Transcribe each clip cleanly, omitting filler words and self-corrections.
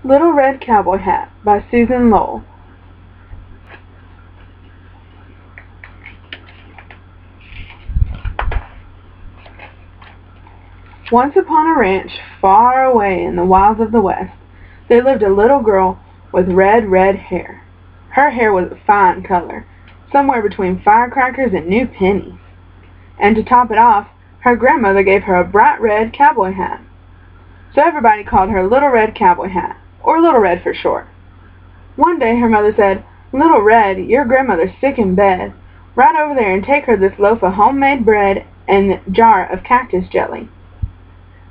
Little Red Cowboy Hat by Susan Lowell. Once upon a ranch far away in the wilds of the West, there lived a little girl with red hair. Her hair was a fine color, somewhere between firecrackers and new pennies. And to top it off, her grandmother gave her a bright red cowboy hat. So everybody called her Little Red Cowboy Hat, or Little Red for short. One day her mother said, "Little Red, your grandmother's sick in bed. Ride over there and take her this loaf of homemade bread and jar of cactus jelly."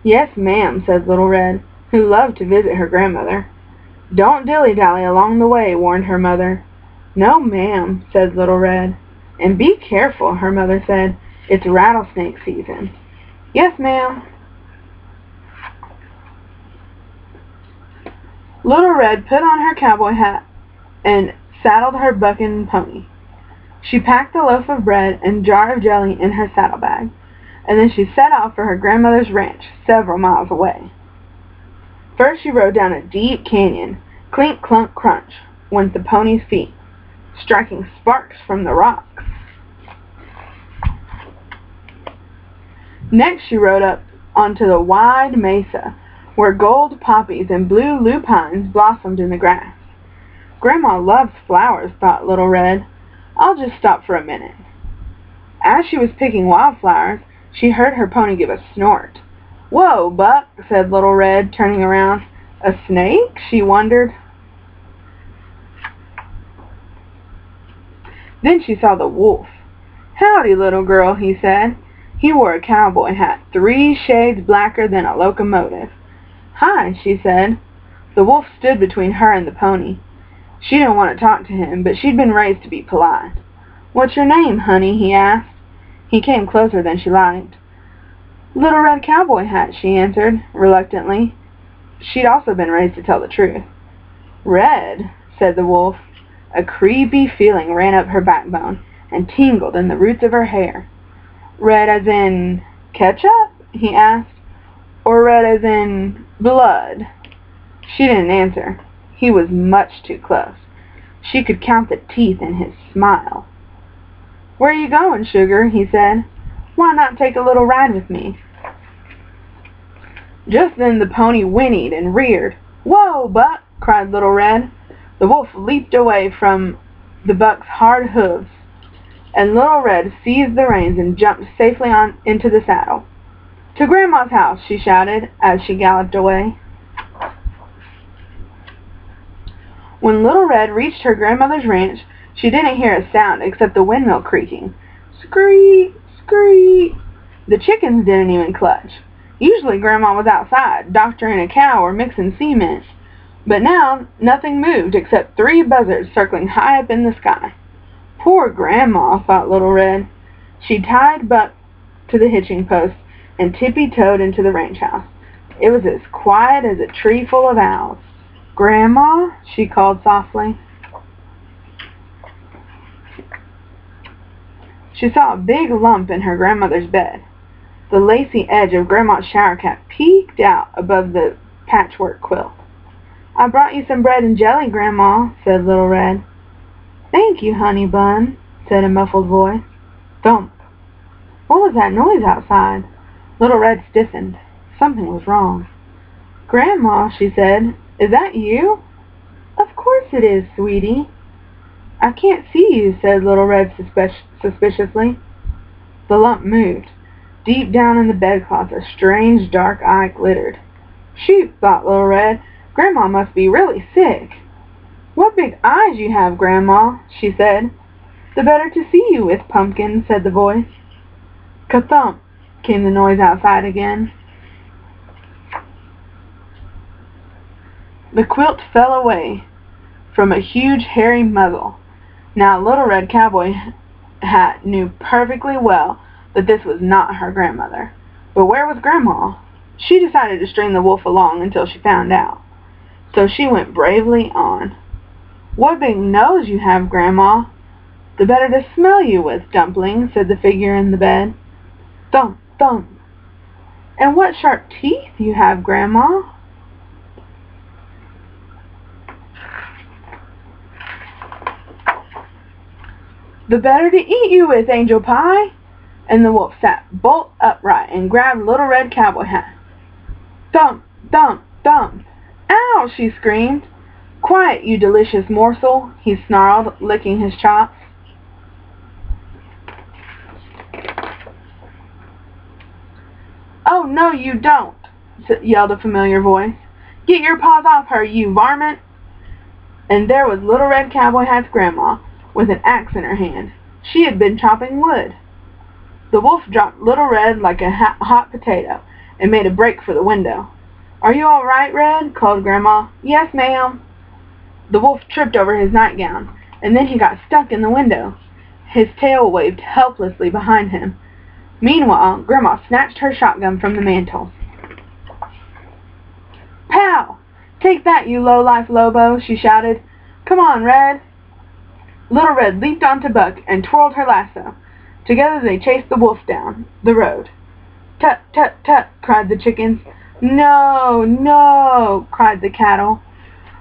"Yes, ma'am," said Little Red, who loved to visit her grandmother. "Don't dilly-dally along the way," warned her mother. "No, ma'am," said Little Red. "And be careful," her mother said. "It's rattlesnake season." "Yes, ma'am." Little Red put on her cowboy hat and saddled her bucking pony. She packed the loaf of bread and jar of jelly in her saddlebag, and then she set off for her grandmother's ranch several miles away. First she rode down a deep canyon. Clink, clunk, crunch went the pony's feet, striking sparks from the rocks. Next she rode up onto the wide mesa, where gold poppies and blue lupines blossomed in the grass. "Grandma loves flowers," thought Little Red. "I'll just stop for a minute." As she was picking wildflowers, she heard her pony give a snort. "Whoa, Buck," said Little Red, turning around. "A snake?" she wondered. Then she saw the wolf. "Howdy, little girl," he said. He wore a cowboy hat 3 shades blacker than a locomotive. "Hi," she said. The wolf stood between her and the pony. She didn't want to talk to him, but she'd been raised to be polite. "What's your name, honey?" he asked. He came closer than she liked. "Little Red Cowboy Hat," she answered, reluctantly. She'd also been raised to tell the truth. "Red," said the wolf. A creepy feeling ran up her backbone and tingled in the roots of her hair. "Red as in ketchup?" he asked. "Or red as in blood?" She didn't answer. He was much too close. She could count the teeth in his smile. "Where are you going, sugar?" he said. "Why not take a little ride with me?" Just then the pony whinnied and reared. "Whoa, Buck!" cried Little Red. The wolf leaped away from the buck's hard hooves, and Little Red seized the reins and jumped safely on into the saddle. "To Grandma's house," she shouted as she galloped away. When Little Red reached her grandmother's ranch, she didn't hear a sound except the windmill creaking. Screech, screech. The chickens didn't even clutch. Usually Grandma was outside, doctoring a cow or mixing cement. But now nothing moved except 3 buzzards circling high up in the sky. Poor Grandma, thought Little Red. She tied Buck to the hitching post and tippy-toed into the ranch house. It was as quiet as a tree full of owls. "Grandma?" she called softly. She saw a big lump in her grandmother's bed. The lacy edge of Grandma's shower cap peeked out above the patchwork quilt. "I brought you some bread and jelly, Grandma," said Little Red. "Thank you, honey bun," said a muffled voice. Thump. What was that noise outside? Little Red stiffened. Something was wrong. "Grandma," she said, "is that you?" "Of course it is, sweetie." "I can't see you," said Little Red suspiciously. The lump moved. Deep down in the bedcloth a strange dark eye glittered. "Shoot," thought Little Red. "Grandma must be really sick." "What big eyes you have, Grandma," she said. "The better to see you with, Pumpkin," said the voice. Ka-thump came the noise outside again. The quilt fell away from a huge hairy muzzle. Now Little Red Cowboy Hat knew perfectly well that this was not her grandmother. But where was Grandma? She decided to string the wolf along until she found out. So she went bravely on. "What big nose you have, Grandma." "The better to smell you with, Dumpling," said the figure in the bed. Thump, thump. "And what sharp teeth you have, Grandma." "The better to eat you with, Angel Pie." And the wolf sat bolt upright and grabbed Little Red Cowboy Hat. Thump, thump, thump. "Ow!" she screamed. "Quiet, you delicious morsel," he snarled, licking his chops. "Oh, no, you don't," yelled a familiar voice. "Get your paws off her, you varmint." And there was Little Red Cowboy Hat's grandma, with an axe in her hand. She had been chopping wood. The wolf dropped Little Red like a hot potato and made a break for the window. "Are you all right, Red?" called Grandma. "Yes, ma'am." The wolf tripped over his nightgown, and then he got stuck in the window. His tail waved helplessly behind him. Meanwhile, Grandma snatched her shotgun from the mantel. "Pow! Take that, you low-life Lobo," she shouted. "Come on, Red." Little Red leaped onto Buck and twirled her lasso. Together they chased the wolf down the road. "Tut, tut, tut," cried the chickens. "No, no," cried the cattle.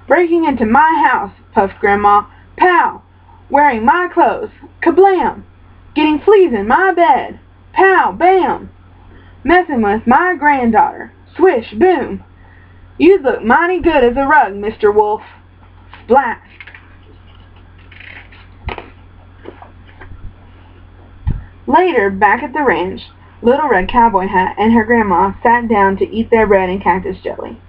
"Breaking into my house," puffed Grandma. "Pow! Wearing my clothes. Kablam! Getting fleas in my bed. Pow! Bam! Messing with my granddaughter. Swish! Boom! You'd look mighty good as a rug, Mr. Wolf." Splash! Later, back at the ranch, Little Red Cowboy Hat and her grandma sat down to eat their bread and cactus jelly.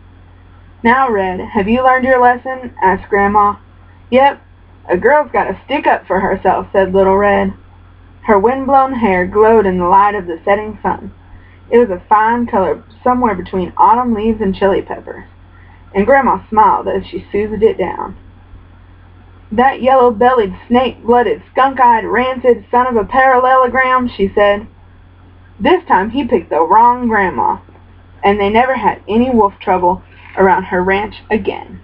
"Now, Red, have you learned your lesson?" asked Grandma. "Yep, a girl's got to stick up for herself," said Little Red. Her wind-blown hair glowed in the light of the setting sun. It was a fine color somewhere between autumn leaves and chili peppers, and Grandma smiled as she soothed it down. "That yellow-bellied, snake-blooded, skunk-eyed, rancid son of a parallelogram," she said. This time he picked the wrong grandma, and they never had any wolf trouble around her ranch again.